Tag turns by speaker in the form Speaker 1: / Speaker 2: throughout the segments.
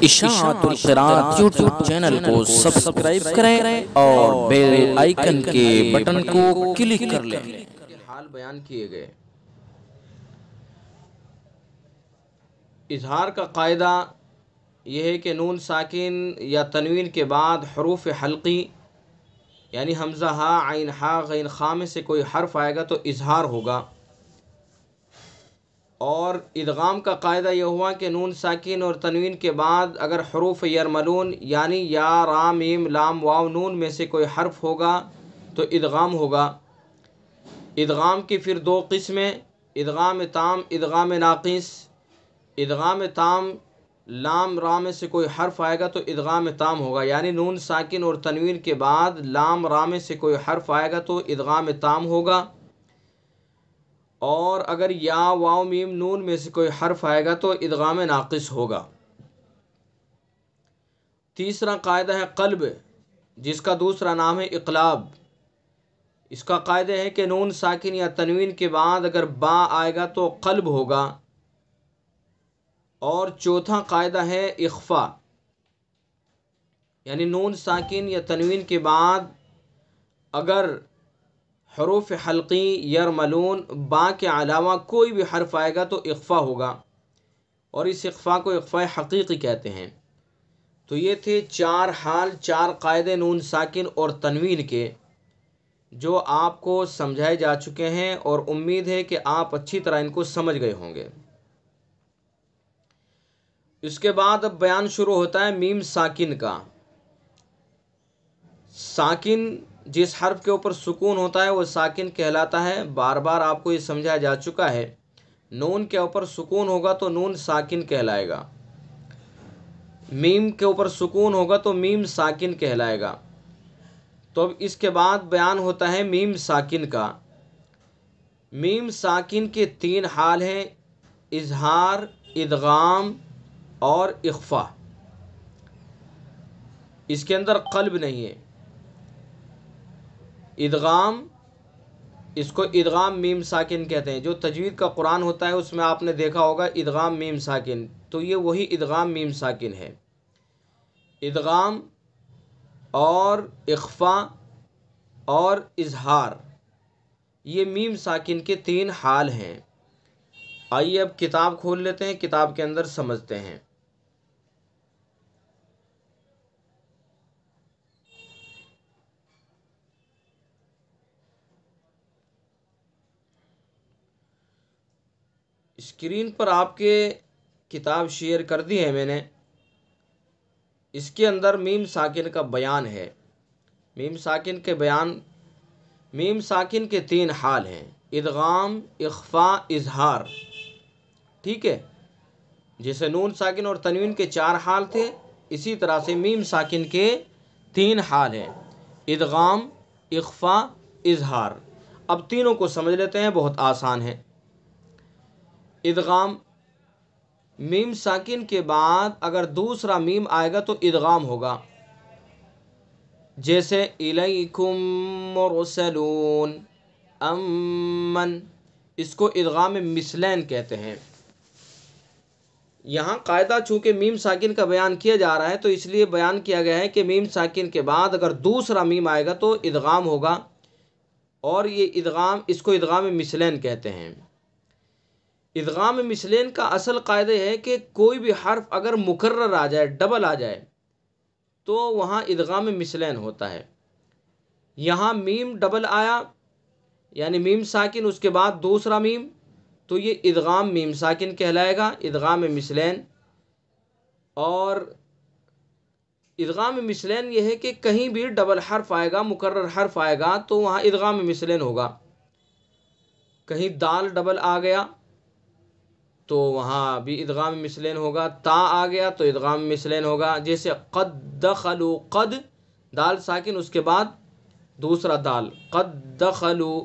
Speaker 1: اشاعت القراءت YouTube channel کو subscribe کریں اور بیل آئیکن کے بٹن کو کلک کر لیں۔
Speaker 2: حال بیان کیے گئے۔ اظہار کا قاعدہ یہ ہے کہ نون ساکن یا تنوین کے بعد حروف حلقی یعنی حمزہ ہا عین ہا غین خا میں سے کوئی حرف آئے گا تو اظہار ہوگا، اور ادغام کا قاعدہ یہ ہوا کہ نون ساکن اور تنوین کے بعد اگر حروف یرملون یعنی یا را میم لام واو نون میں سے کوئی حرف ہوگا تو ادغام ہوگا۔ ادغام کی پھر دو قسمیں، ادغام تام ادغام ناقص۔ ادغام تام لام را میں سے کوئی حرف آئے گا تو ادغام تام ہوگا، یعنی نون ساکن اور تنوین کے بعد لام را میں سے کوئی حرف آئے گا تو ادغام تام ہوگا، اور اگر یا واو میم نون میں سے کوئی حرف آئے گا تو ادغام ناقص ہوگا۔ تیسرا قاعدہ ہے قلب، جس کا دوسرا نام ہے اقلاب۔ اس کا قاعدہ ہے کہ نون ساکن یا تنوین کے بعد اگر با آئے گا تو قلب ہوگا، اور چوتھا قاعدہ ہے اخفا، یعنی نون ساکن یا تنوین کے بعد اگر حروف حلقی یرملون با کے علاوہ کوئی بھی حرف آئے گا تو اخفا ہوگا، اور اس اخفا کو اخفا حقیقی کہتے ہیں۔ تو یہ تھے چار حال، چار قاعدے نون ساکن اور تنوین کے، جو آپ کو سمجھائے جا چکے ہیں، اور امید ہے کہ آپ اچھی طرح ان کو سمجھ گئے ہوں گے۔ اس کے بعد اب بیان شروع ہوتا ہے میم ساکن کا۔ ساکن جس حرف کے اوپر سکون ہوتا ہے وہ ساکن کہلاتا ہے، بار بار آپ کو یہ سمجھایا جا چکا ہے۔ نون کے اوپر سکون ہوگا تو نون ساکن کہلائے گا، میم کے اوپر سکون ہوگا تو میم ساکن کہلائے گا۔ تو اب اس کے بعد بیان ہوتا ہے میم ساکن کا۔ میم ساکن کے تین حال ہیں، اظہار، ادغام اور اخفا۔ اس کے اندر قلب نہیں ہے۔ ادغام، اس کو ادغام میم ساکن کہتے ہیں۔ جو تجوید کا قرآن ہوتا ہے اس میں آپ نے دیکھا ہوگا ادغام میم ساکن، تو یہ وہی ادغام میم ساکن ہے۔ ادغام اور اخفا اور اظہار، یہ میم ساکن کے تین حال ہیں۔ آئیے اب کتاب کھول لیتے ہیں، کتاب کے اندر سمجھتے ہیں۔ اسکرین پر آپ کے کتاب شیئر کر دی ہے میں نے۔ اس کے اندر میم ساکن کا بیان ہے۔ میم ساکن کے بیان، میم ساکن کے تین حال ہیں، ادغام، اخفا، اظہار۔ ٹھیک ہے، جیسے نون ساکن اور تنوین کے چار حال تھے، اسی طرح سے میم ساکن کے تین حال ہیں، ادغام، اخفا، اظہار۔ اب تینوں کو سمجھ لیتے ہیں، بہت آسان ہے۔ ادغام، میم ساکن کے بعد اگر دوسرا میم آئے گا تو ادغام ہوگا، جیسے الیکم مرسلون، امن، اس کو ادغام مثلین کہتے ہیں۔ یہاں قاعدہ چونکہ میم ساکن کا بیان کیا جا رہا ہے تو اس لیے بیان کیا گیا ہے کہ میم ساکن کے بعد اگر دوسرا میم آئے گا تو ادغام ہوگا، اور یہ ادغام، اس کو ادغام مثلین کہتے ہیں۔ ادغام مثلین کا اصل قاعدہ ہے کہ کوئی بھی حرف اگر مکرر آ جائے، ڈبل آ جائے، تو وہاں ادغام مثلین ہوتا ہے۔ یہاں میم ڈبل آیا، یعنی میم ساکن اس کے بعد دوسرا میم، تو یہ ادغام میم ساکن کہلائے گا، ادغام مثلین۔ اور ادغام مثلین یہ ہے کہ کہیں بھی ڈبل حرف آئے گا، مکرر حرف آئے گا تو وہاں ادغام مثلین ہوگا۔ کہیں دال ڈبل آ گیا تو وہاں بھی ادغام مثلین ہوگا، تا آ گیا تو ادغام مثلین ہوگا، جیسے قد دخلوا، قد دال ساکن اس کے بعد دوسرا دال، قد دخلوا۔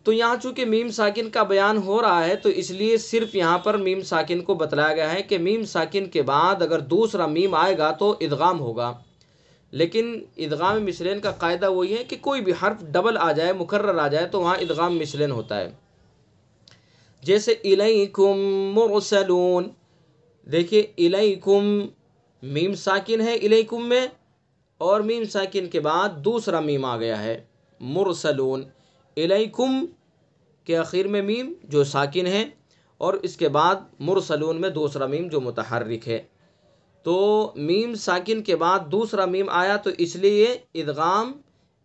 Speaker 2: تو یہاں چونکہ میم ساکن کا بیان ہو رہا ہے تو اس لیے صرف یہاں پر میم ساکن کو بتلایا گیا ہے کہ میم ساکن کے بعد اگر دوسرا میم آئے گا تو ادغام ہوگا، لیکن ادغام مثلین کا قاعدہ وہی ہے کہ کوئی بھی حرف ڈبل آ جائے، مکرر آ جائے تو وہاں ادغام مثلین ہوتا ہے۔ جیسے الیکم مرسلون، دیکھیے الیکم میم ساکن ہے الیکم میں، اور میم ساکن کے بعد دوسرا میم آ گیا ہے مرسلون۔ الیکم کے آخر میں میم جو ساکن ہے، اور اس کے بعد مرسلون میں دوسرا میم جو متحرک ہے۔ تو میم ساکن کے بعد دوسرا میم آیا تو اس لیے ادغام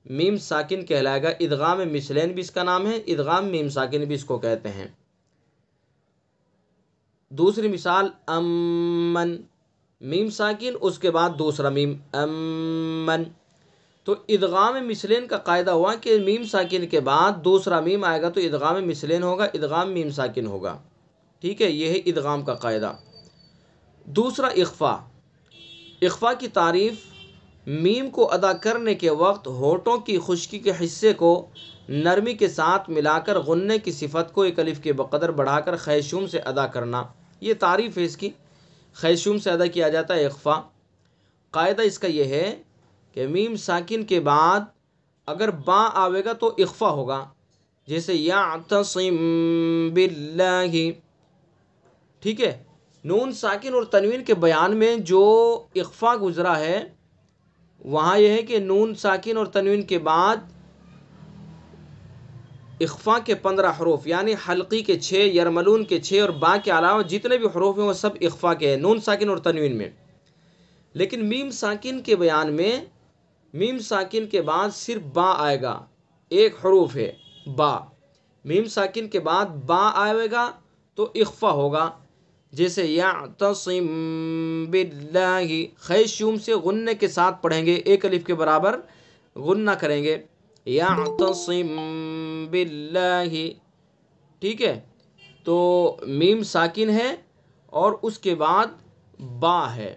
Speaker 2: میم ساکن کہلائے گا۔ ادغام مثلین بھی اس کا نام ہے، ادغام میم ساکن بھی اس کو کہتے ہیں۔ دوسری مثال امن، میم ساکن اس کے بعد دوسرا میم امن۔ تو ادغام مثلین کا قاعدہ ہوا کہ میم ساکن کے بعد دوسرا میم آئے گا تو ادغام مثلین ہوگا، ادغام میم ساکن ہوگا۔ ٹھیک ہے، یہ ہے ادغام کا قاعدہ۔ دوسرا اخفا۔ اخفا کی تعریف میم کو ادا کرنے کے وقت ہونٹوں کی خشکی کے حصے کو نرمی کے ساتھ ملا کر غننے کی صفت کو ایک الف کے بقدر بڑھا کر خیشوم سے ادا کرنا، یہ تعریف ہے اس کی۔ خیشوم سے ادا کیا جاتا ہے اخفا۔ قاعدہ اس کا یہ ہے کہ میم ساکن کے بعد اگر با آوے گا تو اخفا ہوگا، جیسے یعتصم باللہ۔ ٹھیک ہے، نون ساکن اور تنوین کے بیان میں جو اخفا گزرا ہے وہاں یہ ہے کہ نون ساکن اور تنوین کے بعد اخفا کے 15 حروف یعنی حلقی کے 6، یرملون کے 6 اور با کے علاوہ جتنے بھی حروف ہیں وہ سب اخفا کے ہیں نون ساکن اور تنوین میں۔ لیکن میم ساکن کے بیان میں میم ساکن کے بعد صرف با آئے گا، ایک حروف ہے با۔ میم ساکن کے بعد با آئے گا تو اخفا ہوگا، جیسے یعتصم باللہ۔ خیشوم سے غننے کے ساتھ پڑھیں گے، ایک الف کے برابر غنہ کریں گے، یعتصم باللہ۔ ٹھیک ہے، تو میم ساکن ہے اور اس کے بعد با ہے،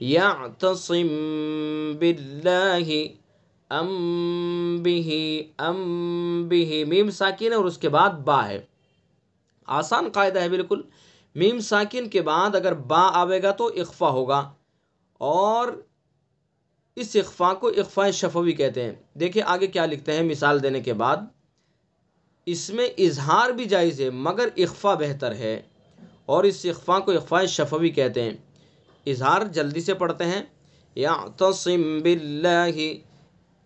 Speaker 2: یعتصم باللہ ام بہ، میم ساکن ہے اور اس کے بعد با ہے۔ آسان قاعدہ ہے بالکل۔ میم ساکن کے بعد اگر با آوے گا تو اخفا ہوگا، اور اس اخفا کو اخفاء شفوی کہتے ہیں۔ دیکھیں آگے کیا لکھتے ہیں مثال دینے کے بعد، اس میں اظہار بھی جائز ہے مگر اخفا بہتر ہے، اور اس اخفا کو اخفاء شفوی کہتے ہیں۔ اظہار جلدی سے پڑھتے ہیں، یعتصم باللہ،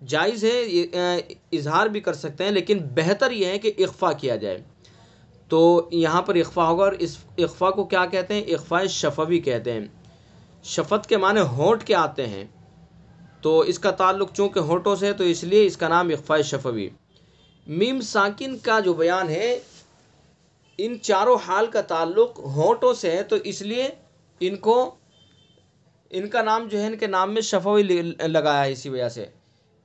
Speaker 2: جائز ہے اظہار بھی کر سکتے ہیں لیکن بہتر یہ ہے کہ اخفا کیا جائے۔ تو یہاں پر اخفا ہوگا، اور اس اخفا کو کیا کہتے ہیں؟ اخفاء شفوی کہتے ہیں۔ شفت کے معنی ہونٹ کے آتے ہیں، تو اس کا تعلق چونکہ ہونٹوں سے ہے تو اس لیے اس کا نام اخفاء شفوی۔ میم ساکن کا جو بیان ہے ان چاروں حال کا تعلق ہونٹوں سے ہے، تو اس لیے ان کا نام جو ہے ان کے نام میں شفوی لگایا ہے، اسی وجہ سے۔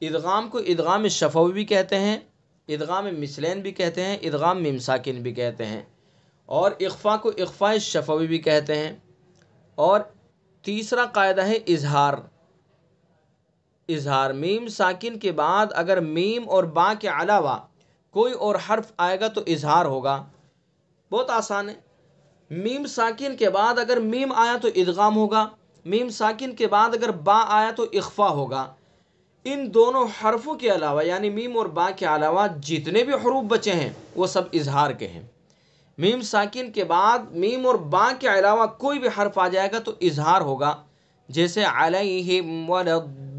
Speaker 2: ادغام کو ادغام شفوی بھی کہتے ہیں، ادغام مثلین بھی کہتے ہیں، ادغام میم ساکن بھی کہتے ہیں، اور اخفا کو اخفاء شفوی بھی کہتے ہیں۔ اور تیسرا قاعدہ ہے اظہار۔ اظہار میم ساکن کے بعد اگر میم اور با کے علاوہ کوئی اور حرف آئے گا تو اظہار ہوگا، بہت آسان ہے۔ میم ساکن کے بعد اگر میم آیا تو ادغام ہوگا، میم ساکن کے بعد اگر با آیا تو اخفا ہوگا۔ ان دونوں حرفوں کے علاوہ یعنی میم اور با کے علاوہ جتنے بھی حروف بچے ہیں وہ سب اظہار کے ہیں۔ میم ساکن کے بعد میم اور با کے علاوہ کوئی بھی حرف آ جائے گا تو اظہار ہوگا، جیسے علیہم ولا الضالین۔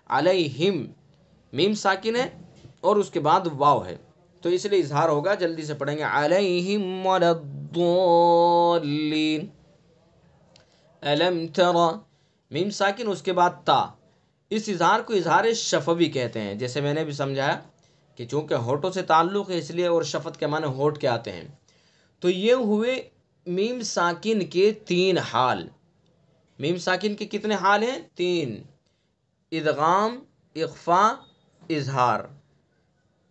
Speaker 2: علیہم میم ساکن ہے اور اس کے بعد واو ہے تو اس لیے اظہار ہوگا، جلدی سے پڑھیں گے، علیہم ولا الضالین۔ الم ترى میم ساکن اس کے بعد تا، اس اظہار کو اظہار شفوی کہتے ہیں، جیسے میں نے بھی سمجھایا کہ چونکہ ہونٹوں سے تعلق ہے اس لیے، اور شفت کے معنی ہونٹ کے آتے ہیں۔ تو یہ ہوئے میم ساکن کے 3 حال۔ میم ساکن کے کتنے حال ہیں؟ 3، ادغام، اخفا، اظہار۔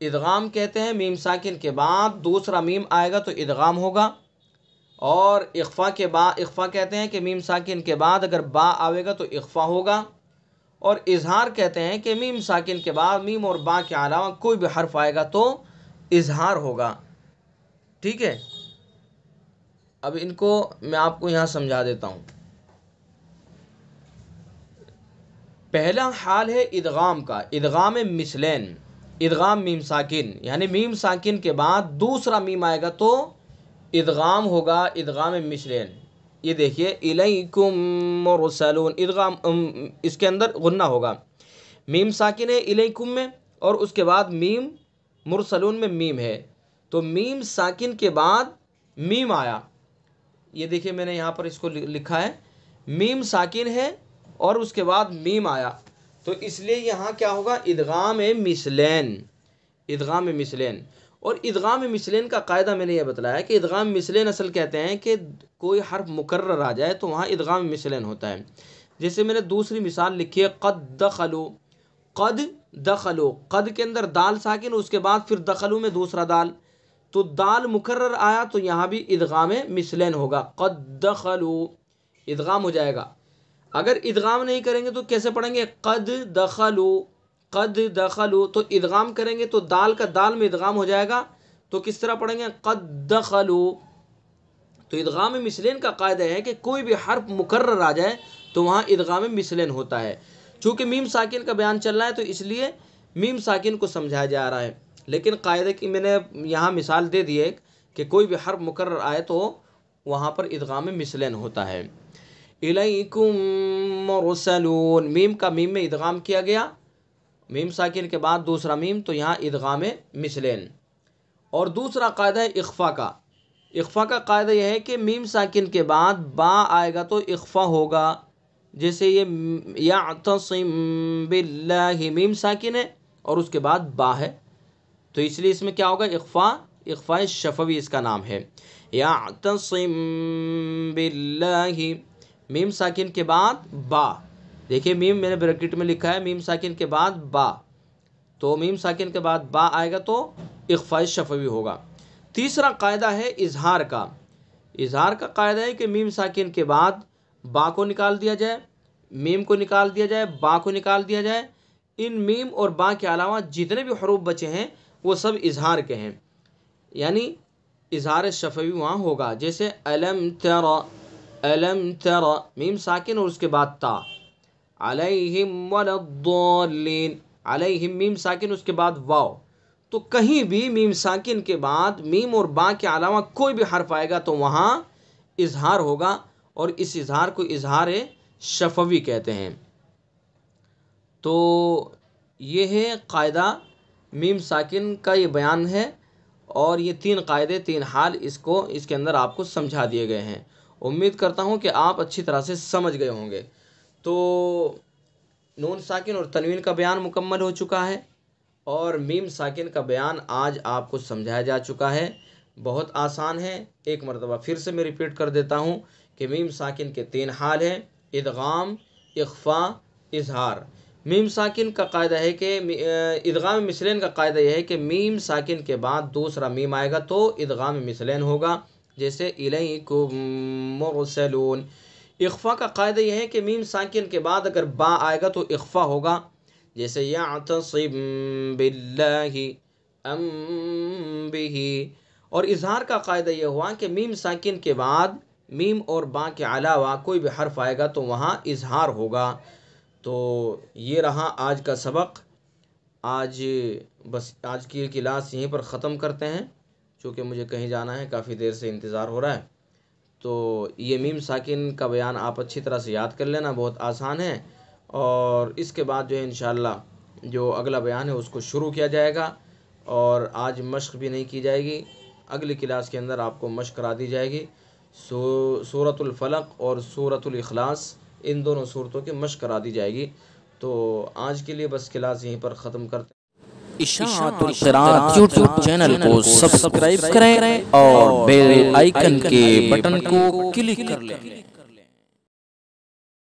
Speaker 2: ادغام کہتے ہیں میم ساکن کے بعد دوسرا میم آئے گا تو ادغام ہوگا، اور اخفا کہتے ہیں کہ میم ساکن کے بعد اگر با آئے گا تو اخفا ہوگا، اور اظہار کہتے ہیں کہ میم ساکن کے بعد میم اور با کے علاوہ کوئی بھی حرف آئے گا تو اظہار ہوگا۔ ٹھیک ہے، اب ان کو میں آپ کو یہاں سمجھا دیتا ہوں۔ پہلا حال ہے ادغام کا، ادغام مثلین، ادغام میم ساکن، یعنی میم ساکن کے بعد دوسرا میم آئے گا تو ادغام ہوگا، ادغام مثلین۔ یہ دیکھیے الیکم مرسلون، ادغام اس کے اندر غنہ ہوگا، میم ساکن ہے الیکم میں، اور اس کے بعد میم مرسلون میں میم ہے، تو میم ساکن کے بعد میم آیا، یہ دیکھیے میں نے یہاں پر اس کو لکھا ہے، میم ساکن ہے اور اس کے بعد میم آیا، تو اس لیے یہاں کیا ہوگا، ادغام مثلین، ادغام مثلین۔ اور ادغام مثلین کا قاعدہ میں نے یہ بتلایا کہ ادغام مثلین اصل کہتے ہیں کہ کوئی حرف مکرر آ جائے تو وہاں ادغام مثلین ہوتا ہے۔ جیسے میں نے دوسری مثال لکھی ہے قد دخلوا، قد دخلوا، قد کے اندر دال ساکن، اس کے بعد پھر دخلوا میں دوسرا دال، تو دال مکرر آیا تو یہاں بھی ادغام مثلین ہوگا، قد دخلوا ادغام ہو جائے گا۔ اگر ادغام نہیں کریں گے تو کیسے پڑھیں گے، قد دخلوا، قد دخلوا، تو ادغام کریں گے تو دال کا دال میں ادغام ہو جائے گا، تو کس طرح پڑھیں گے، قد دخلوا۔ تو ادغام مثلین کا قاعدہ ہے کہ کوئی بھی حرف مکرر آ جائے تو وہاں ادغام مثلین ہوتا ہے۔ چونکہ میم ساکن کا بیان چل رہا ہے تو اس لیے میم ساکن کو سمجھایا جا رہا ہے، لیکن قاعدے کی میں نے یہاں مثال دے دی ہے کہ کوئی بھی حرف مکرر آئے تو وہاں پر ادغام مثلین ہوتا ہے۔ الیکم مرسلون، میم کا میم میں ادغام کیا گیا، میم ساکن کے بعد دوسرا میم، تو یہاں ادغام مثلین۔ اور دوسرا قاعدہ ہے اخفا کا۔ اخفا کا قاعدہ یہ ہے کہ میم ساکن کے بعد با آئے گا تو اخفا ہوگا، جیسے یہ یعتصم باللہ، میم ساکن ہے اور اس کے بعد با ہے، تو اس لیے اس میں کیا ہوگا، اخفا، اخفاء شفوی اس کا نام ہے، یعتصم باللہ، میم ساکن کے بعد با، دیکھیے میم میں نے بریکٹ میں لکھا ہے میم ساکن کے بعد با، تو میم ساکن کے بعد با آئے گا تو اخفاء شفوی ہوگا۔ تیسرا قاعدہ ہے اظہار کا۔ اظہار کا قاعدہ ہے کہ میم ساکن کے بعد با کو نکال دیا جائے، میم کو نکال دیا جائے، با کو نکال دیا جائے، ان میم اور با کے علاوہ جتنے بھی حروف بچے ہیں وہ سب اظہار کے ہیں، یعنی اظہار شفوی وہاں ہوگا، جیسے الم تر، الم تر، میم ساکن اور اس کے بعد تا، علیہم ولا الضالین، علیہم میم ساکن اس کے بعد واو، تو کہیں بھی میم ساکن کے بعد میم اور با کے علاوہ کوئی بھی حرف آئے گا تو وہاں اظہار ہوگا، اور اس اظہار کو اظہار شفوی کہتے ہیں۔ تو یہ ہے قاعدہ میم ساکن کا، یہ بیان ہے، اور یہ تین قاعدے، تین حال اس کے اندر آپ کو سمجھا دیے گئے ہیں۔ امید کرتا ہوں کہ آپ اچھی طرح سے سمجھ گئے ہوں گے۔ تو نون ساکن اور تنوین کا بیان مکمل ہو چکا ہے، اور میم ساکن کا بیان آج آپ کو سمجھایا جا چکا ہے، بہت آسان ہے۔ ایک مرتبہ پھر سے میں ریپیٹ کر دیتا ہوں کہ میم ساکن کے تین حال ہیں، ادغام، اخفاء، اظہار۔ میم ساکن کا قاعدہ ہے کہ ادغام مثلین کا قاعدہ یہ ہے کہ میم ساکن کے بعد دوسرا میم آئے گا تو ادغام مثلین ہوگا، جیسے الیکم مرسلون۔ اخفاء کا قاعدہ یہ ہے کہ میم ساکن کے بعد اگر با آئے گا تو اخفاء ہوگا، جیسے یعتصم باللہ ام بہ۔ اور اظہار کا قاعدہ یہ ہوا کہ میم ساکن کے بعد میم اور با کے علاوہ کوئی بھی حرف آئے گا تو وہاں اظہار ہوگا۔ تو یہ رہا آج کا سبق۔ آج کی کلاس یہیں پر ختم کرتے ہیں، چونکہ مجھے کہیں جانا ہے، کافی دیر سے انتظار ہو رہا ہے۔ تو یہ میم ساکن کا بیان آپ اچھی طرح سے یاد کر لینا، بہت آسان ہے، اور اس کے بعد جو ہے انشاءاللہ جو اگلا بیان ہے اس کو شروع کیا جائے گا، اور آج مشق بھی نہیں کی جائے گی، اگلی کلاس کے اندر آپ کو مشق کرا دی جائے گی۔ سورۃ الفلق اور سورۃ الاخلاص، ان دونوں صورتوں کی مشق کرا دی جائے گی۔ تو آج کے لیے بس کلاس یہیں پر ختم کرتے ہیں۔
Speaker 1: اشاعت القراءت یوٹیوب چینل کو سبسکرائب کریں اور بیل آئیکن کے بٹن کو کلک کر لیں۔